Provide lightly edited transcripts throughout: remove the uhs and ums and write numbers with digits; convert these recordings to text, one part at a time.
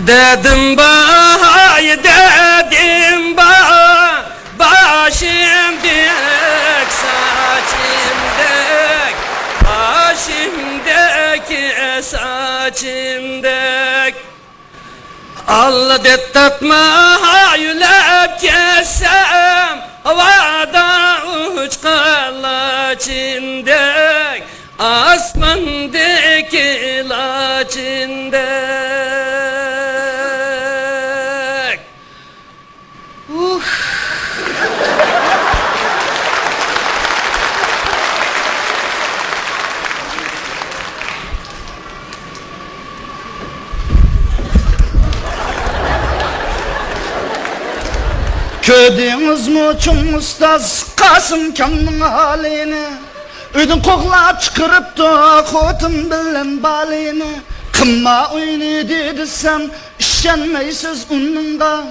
Dedim bay, dedim bay, başımdek, saçımdek, başımdeki saçımdek. Allah dettatma yülep kessem, havada uç kalaçındek, asmandaki laçındek. Kördünüz mü çum ustaz Kasım Kam'ın halini? Ödün koklap çıkarıptı kotum bilen balini. Kımma oyunu dedisem işenmeysiz onunla.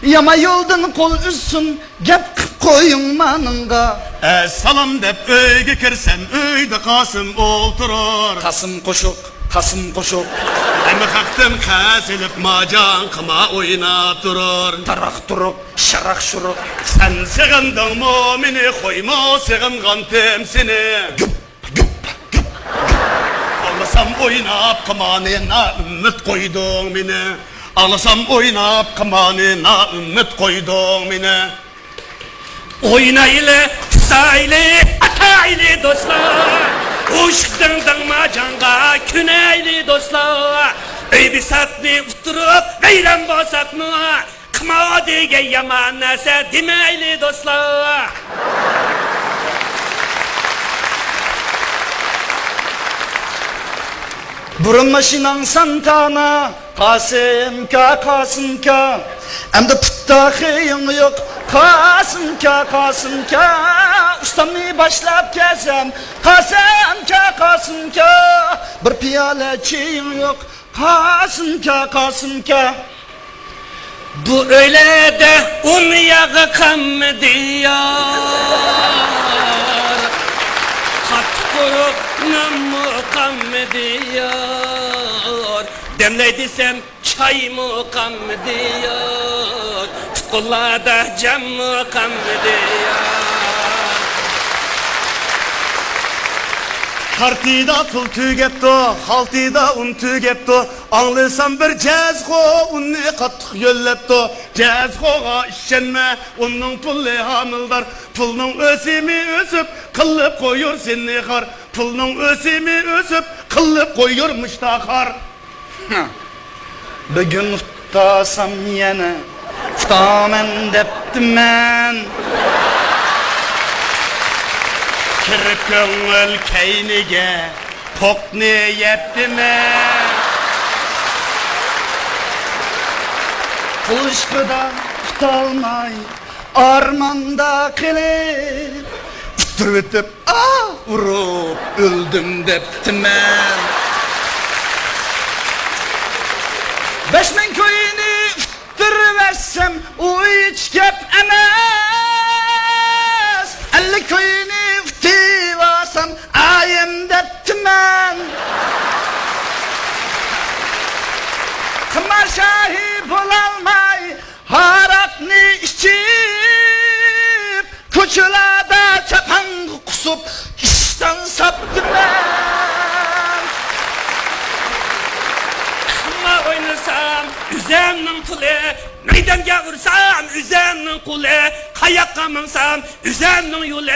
Yama yoldan kol üstün gep koyun manınga. Salam dep öyge kirsen öyde Kasım oturur. Kasım koşuk, Kasım koşuk. Emi haktan kesilip macan kıma oynap durur. Tarak turuk, şarak şuruk. Sen sığındın mümini koyma sığıngan temsini. Güp, güp, güp. Ağlasam oynap kımanına ümmet koydun beni. Ağlasam oynap kımanına ümmet koydun beni. Oynaylı, saylı, ataylı dostlar. Uşkdın macanga, küneyli dostlar. Öy bir satni usturup, veyran bosak mı? Kıma dege yaman nese demeyli dostlar. Burun maşinan santana Kasım ka, Kasım ka. Emde putta kıyın yok Kasım ka. Ustamı başlap kesem Kasım ka. Bir piyale çiğin yok Kasım ka. Bu öyle de un yağı kam diyor. Kat kurup namı kam diyor. Demlediysem çay mı kam diyor. Tukullada cam mı kam diyor. Kartida pul tügetto, haltida un tügetto. Anlısam bir cezgo unni kattık yöllepto. Cezgoga işenme, onun pulli hamildar. Pulnun ösimi ösüp, kılıp koyur seni kar. Pulnun ösimi ösüp, kılıp koyurmuş da kar. Bugün tutasam yine tutamen deptim ben. Kirip göngül keynige, tok niyetime. Kılıçkıda tutalmay armanda kılıp Tırvıtıp vurup öldüm deptim ben. 5000 köyünü üttürüversem o hiç gep emez. 50 köyünü üttürüversem ayım deptim ben. Kımar şahip olalmay harakni içip Kuçulada çapan kusup işten saptım ben. Kıma oynasam üzemnin pulu, meydanga vursam üzemnin kulu, kayakka minsam üzemnin yolu.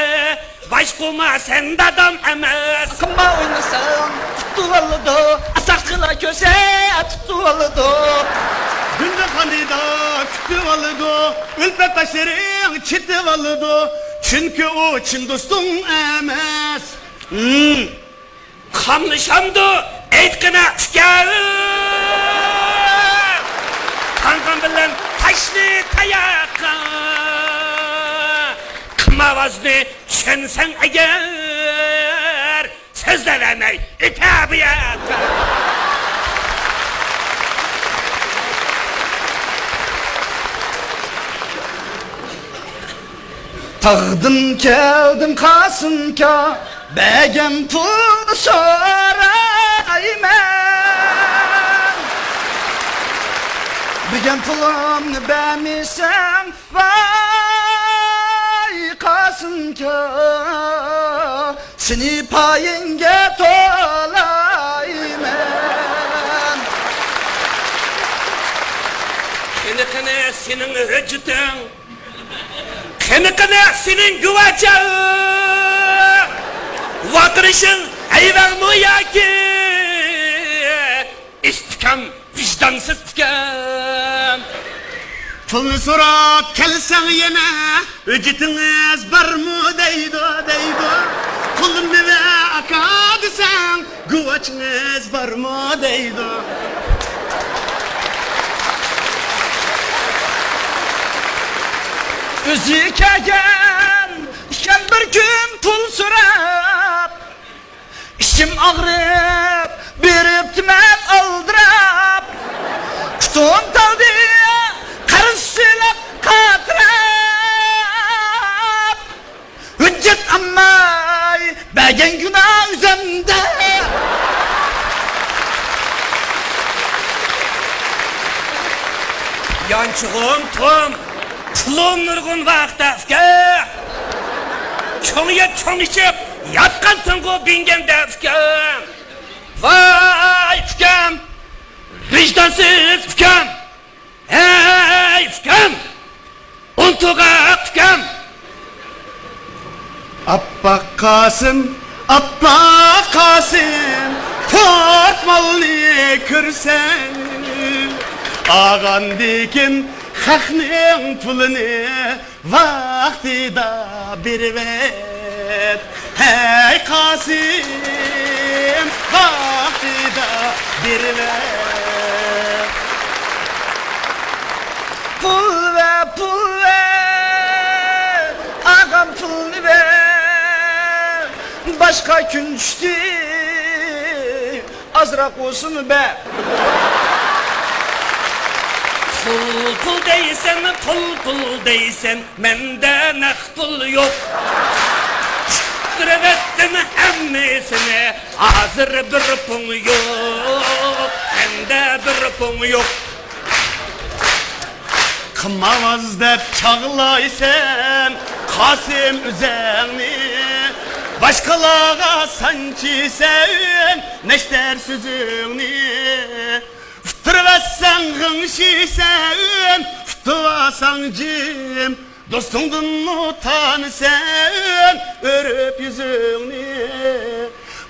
Başkuma sen dadam emas. Kımma oynasam tutuvalıdı, asakıla köse tutuvalıdı. Günde kanida kütüp alıdı, ülpet taşların çitip alıdı. Çünkü o Çin dostun emez. Kamlışamdı etkine üfkârı. Kankam bilen taşlı tayakka. Kımavazını çensen eğer sözleremey itabiyata. Tağdım geldim Kasımka, begem puldu sonra. Tügen pulumni bermesen vay kasınca seni payinge tolayım. Kene senin hücütün, kene senin güvacağın, vatırışın hayvan mı ya ki? İstikam, vicdansız tikam. Pulni so'rab kelsen yana, ücretiniz var mı deydi. Pulni ve aka desang, guvaçınız var mı deydi. Özü kelgen, işem bir gün pul sürep, İşim ağrıp, berip tümen aldırap, kutum taldı, karışılap katırap. Hüccet ammay, bergen günah üzemde. Yançığım Tom, pulum nurgun vaxtafka. Çoğuya içip, yatkan tıngu bingen defka. Vay fikam, vicdansız fikam. Hey fikam, untuğa fikam. Abbaq Kasım, Tortmalını kürsen, ağan dikin hakның pulunu vaktida birvet. Hey Kasım, vaktida birvet. Pul ver, ağam pulunu ver. Başka gün düştü, azrak olsun be. Pul deysen, pul deysen, mende nak pul yok. Krevettim hemmesine, hazır bir pul yok. Mende bir pul yok. Kımavaz dep çağlaysen Kasım üzerni, başkalara sanki sen neşter sözünü. Fıtırvasan gınşisen, fıtıvasan cim, dostundun utanısen örüp yüzünü.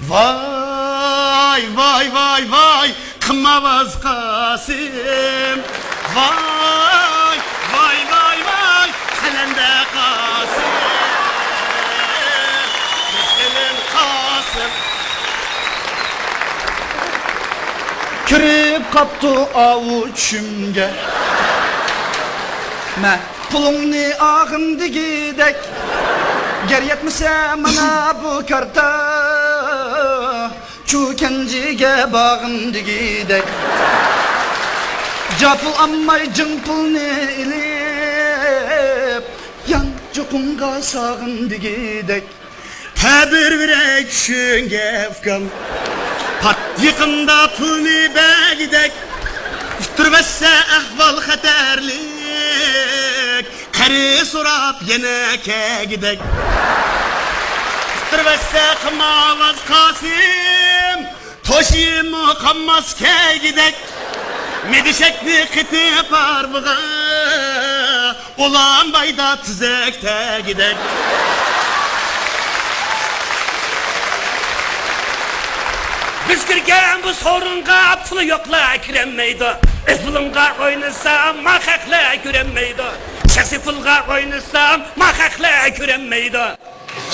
Vay vay vay vay, kımavaz Kasım. Vay vay vay vay, kalende Kasım, güzelim Kasım. Kirip kaptı avuçumga, me pulumni ağımdı gidek. Ger yetmese mana bu karta, çukenciga bağımdı gidek. Capul ammay cın pulni ilip, yan cukunga sağındı gidek. Tabir verek şünge fkam, pat yıkında pulni begidek. Üftürvesse ahval xatarlik, karı sorap yeneke gidek. Üftürvesse kımavaz Kasım, toşimu kammas ke gidek. Medişekni kıtı parvığa, ulan bayda tüzekte gidek. Biz girgen bu sorunga pulu yokla kirenmeydi. Pulunga oynasam makakla kürenmeydi. Şahsi pulga oynasam makakla kürenmeydi.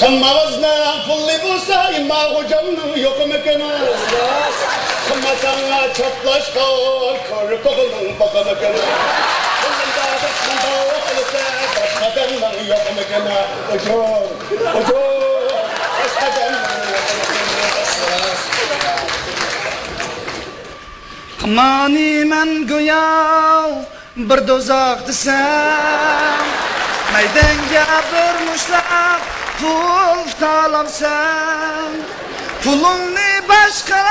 Kımavazna pulli bulsa imma hocamның yok mekana. Kımasana çaplaş kal, kar kokulun bakanı kana. Kılında başında olsa başkadan yok mekana. Ojo, başkadan yok mekana. Mani men güyav bir dozak desem, meydanga bir mushlab pul talabsan, pulungni boshqa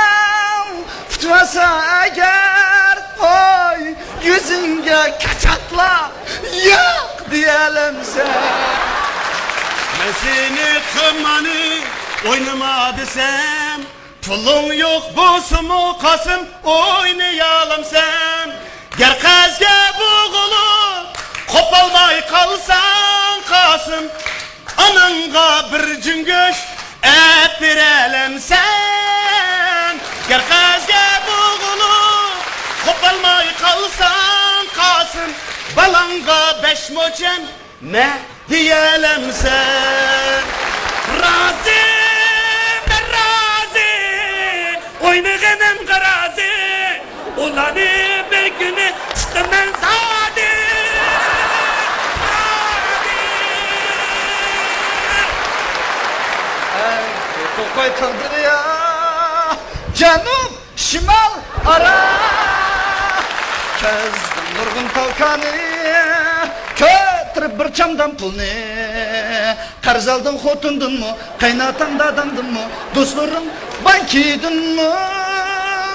tutmasa agar, oy Yüzünge kaçakla yok diyelim sen. Ben seni kımani oynama desem, pulun yok bu mu Kasım oynayalım sen. Ger kazge boğulup kopalmay kalsan Kasım, ananga bir cüngüş et verelim sen. Ger kazge boğulup kopalmay kalsan Kasım, balanga beş moçen ne diyelim sen. Razı, ben razı, oynayalım garazi. Ulanı bir günü istemem zade. Kokoy tandır ya. Canım şimal ara. Kezdim nurgun tavkanı. Kötürüp bir çamdan pulni. Qarz aldın xotundun mu? Kaynatan dadandın mı? Dostlarım bankidin mi?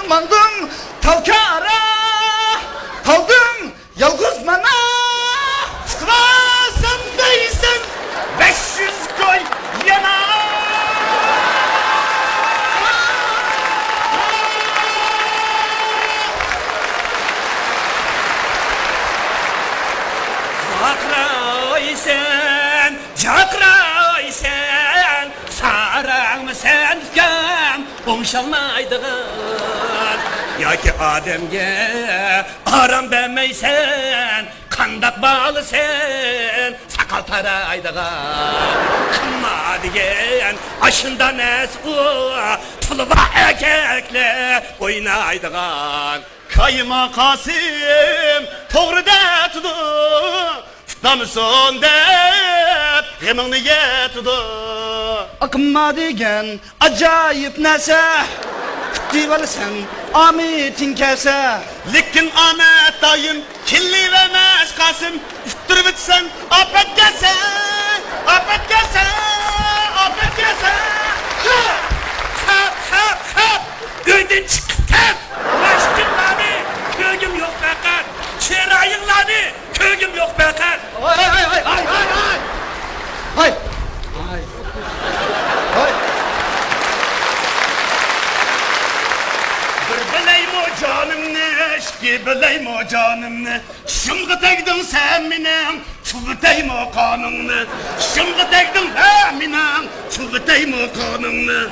Mandın tavkara. Kaldım yalgız bana. Sıkmasın değilsin 500 koy yana. Akraysen, cakraysen, sarang mı sen düşken, boğuşalmaydığın. Ya ki Adem'ge aram demeysen, kandak bağlı sen, sakal taraydığın. Kınma diyen aşından es o, tılıva erkekle oynaydığın. Kayma Kasım doğru da tudu, tutamısın dep yeminni ye tudu. Akımma degen acayip nese. Divalsen amitin kese. Lekin Ahmet dayım kirli vermez Kasım, üstür bitsen afet gelse, afet gelse, afet gelse. Hap hap hap! Öydün çıktım! Ulaştırlanı! Köyüm yok fakat! Çerayınlanı! Köyüm yok fakat! Hay hay hay hay hay hay. Hay. Hay. Hay. Bir bileyim o canım ne, eşki bileyim o canım ne. Şimdi tekdin sen minem, çubutayım o kanını. Şimdi tekdin sen minem, çubutayım o kanını.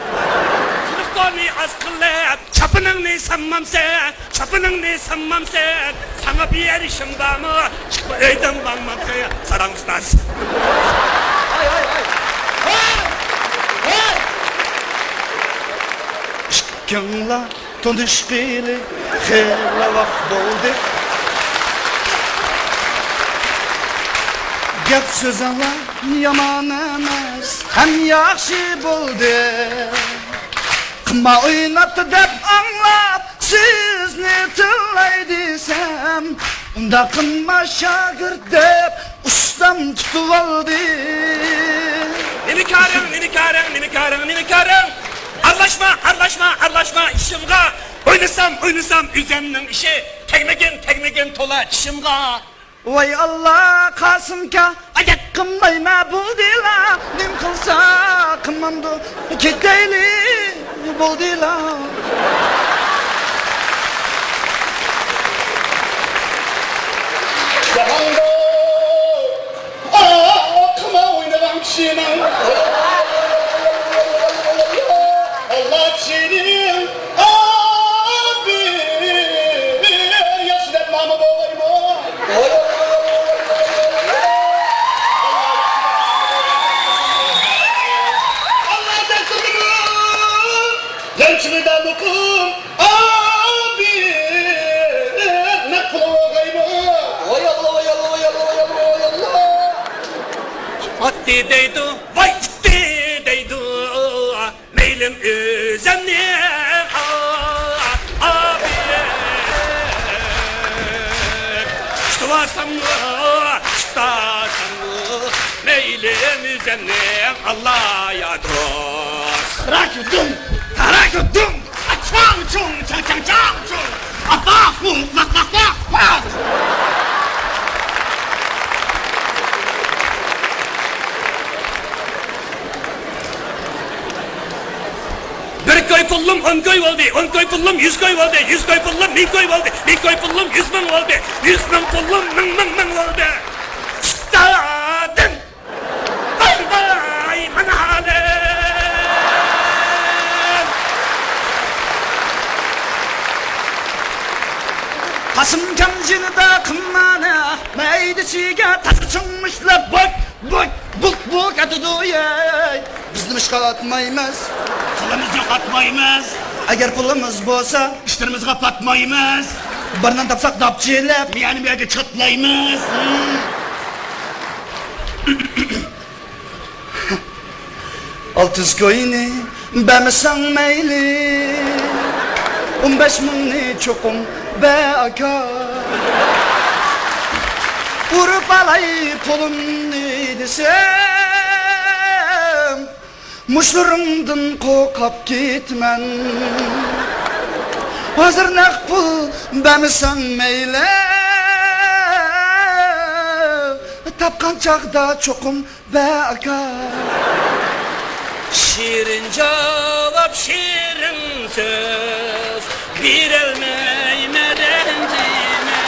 Kılıklarını askılayıp çapınını sanmam sen! Çapınını sanmam sen! Sana bir erişim var mı? Çıkma öyden varmam sen! Sarang stas! Hay hay hay. Hay. Hay. Şıkkınla tonduş bili xeyla vakt oldu. Gep söz ala yaman emas, hem yaxşı buldu. Kıma oynatı dep anlap, siz ne tillay desem, unda kınma şagir dep ustam tutuvaldı. Nimikarın, nimikarın, nimikarın, nimikarın! Arlaşma, arlaşma, arlaşma işimga! Oynasam üzemnin işi! Tekmegin tola işimga! Vay Allah Kasımka ayak kımlayma buldila. Nim kılsa kımamdı kedeyli buldila. Yahanda, kıma oynayan kişinin. Allah kişinin abi, yaşlı mama boyma. Allah destekliyor, gençliği de mukum abi, ne kulağıyma. Oy Allah, oy Allah, oy Allah, oy Allah, oy Allah. Atti deydu, vay itti deydu! Meylim üzemni abi! Çıtasam mı, meylim üzemni Allah'a dost! Rakudum, tarakudum, çang çung, çang çang çang çung. Afah, vah vah vah vah. 10 koy oldu, 10 koy pullum 100 koy oldu, 100 koy pullum 1000 koy oldu, 1000 koy pullum 100 bin oldu, 100 bin pullum 1000 oldu. Çıktadın. Vay vay manhalim. Kasım camcını da kımana meydisiga tasqı çıkmışlar buk atıdı yey. Bizim işgal atmayımız, Pulumuz yok atmayımız. eğer pulumuz bolsa İşlerimizi kapatmayımız. barından tapsak dapçılap. Yani bir yerde çatlayımız. Altız koyunu bemesen meyli 15 mingni çokum be aka Vurup alay pulumni desem Muşlarımdın kokap gitmen Hazır nak pul bemesen meyle Tapkan çağda çokum be aka Şirin cevap şirin söz bir elmeyme rencime.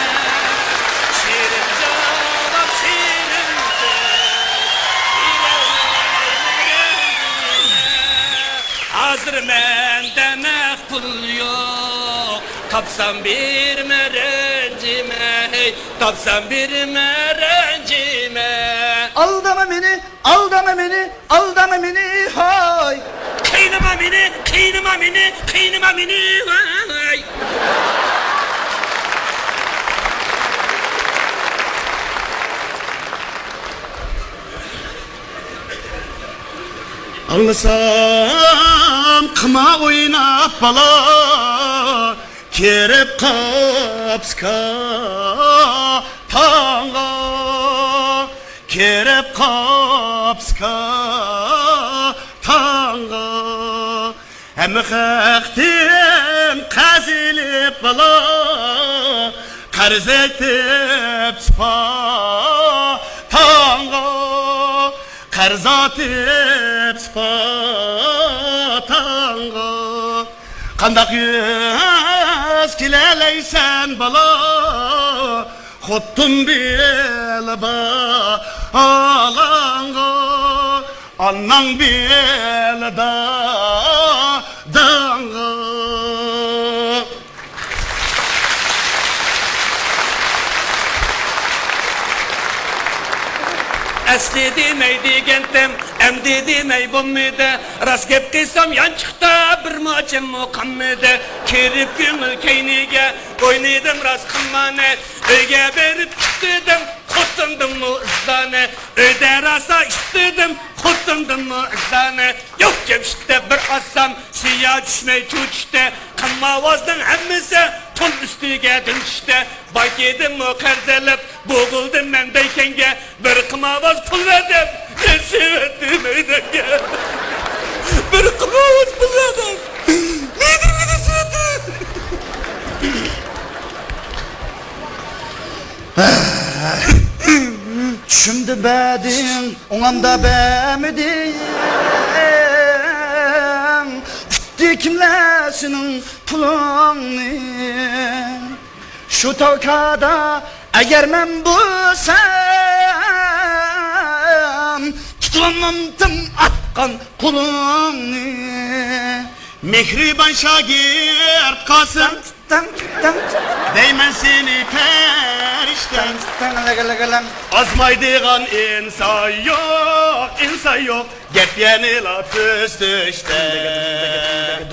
Şirin cevap şirin söz bir elmeyme rencime. Hazır mende pul yok tapsam bir merencime, hey, tapsam bir merencime. Aldama beni, aldama beni, aldama beni hay. Kıynıma beni, kıynıma beni, kıynıma beni. Vay. Anlasam kıma oynap bala kerep kapska tanga kerep kapska tanga hem xaqtim qazilip bala qarz etib spa tanga qarz etib spa tanga qandaq yuz keleleysen bala xottun belba alanga annan belda danga Asli demey degendim, emdi demey bulmaydı. Rast gep kıysam yan çıktı, bir maçın mukammıydı. Kerip gönül keynige, oynaydım rast kılmane. Öyge berip çıktıydım, kurtundum mu ızdane. Öyde rasta iştiydim, kurtundum mu ızdane. Yok cevşitte bir assam, suya düşmey çuçte. Kılma vazdın hemmisi, ton üstüge dönüşte. Bak yedim mi karzelip, boğuldum ben beykenge. Bir kımavaz pul verdim, ben sevettim öydenge. Bir kımavaz pul verdim, nedir bir de sevettim. Şimdi bedin, onamda bemedin Tuttu kimlesinin pulunu Şu tokada eğer ben bulsam Tutamamdım atkan kulunu Mehriban şagird Kasım Deymen seni perişten Azmaydıgan insan yok Gep yeni laf üst üste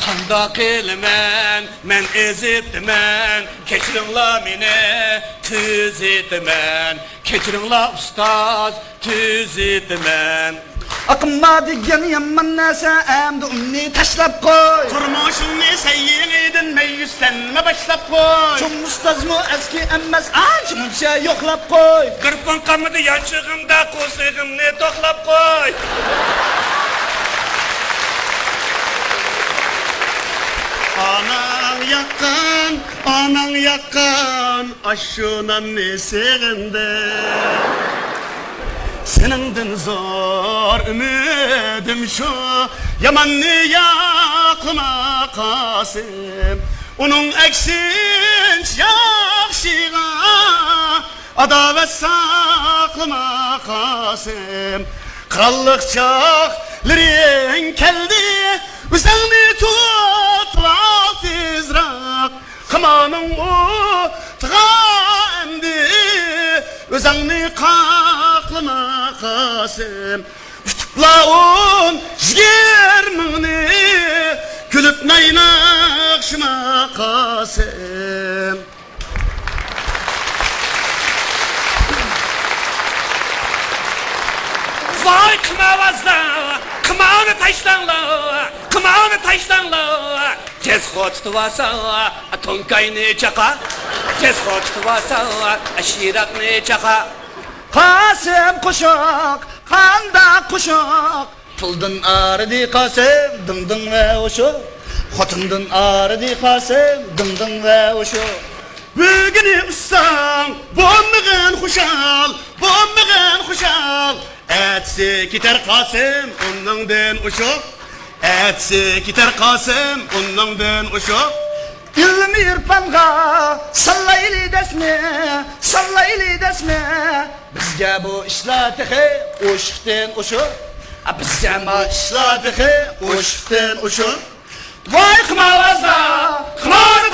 Kanda kılmen, men ezitmen. Keçirinla mine, tüz etmen. Keçirinla ustaz, tüz etmen. Akımma diyen yaman nese emdi umni taşlap koy Turmuşun seyyiğidin meyyüslenme başlap koy Çum ustaz mı eski emmez ağacımınca yoklap koy Kırpın kamıdı yançığımda kusığımını toklap koy. Anan yakkan aşunan nesiginde Senindin zor ümidim şu Yamanlı yakıma Kasım onun eksinç yakşığa adavet saklama Kasım krallık çağların keldi üzerine tutlar tizrak kamanın o tığa özangni kaklama Kasım Tutlaun jgermini gülüp naynakşıma Kasım Vay kımavazda, kımağını taşlanla Cez xoçtuvasa, tonkayını çaka Cez xoçtuvasa, şirakını çaka Kasım kuşak, kanda kuşak Pıldın ağrıdı Kasım, dındın ve uşu Xotundun ağrıdı Kasım, dındın ve uşu Bugün ussan, bommağın kuşal Etse gider Kasım, ondan uşak Etse gider Kasım, ondan uşak İlmi irpanğa sallaylı desme Bizge bu işlatığı uşukten uşu Bizge bu işlatığı uşukten uşu Vay kımavazda, kımarı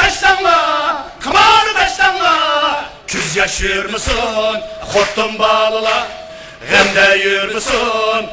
taşlanla Küz yaşır mısın, xortum balıla Hem de yürmüsün,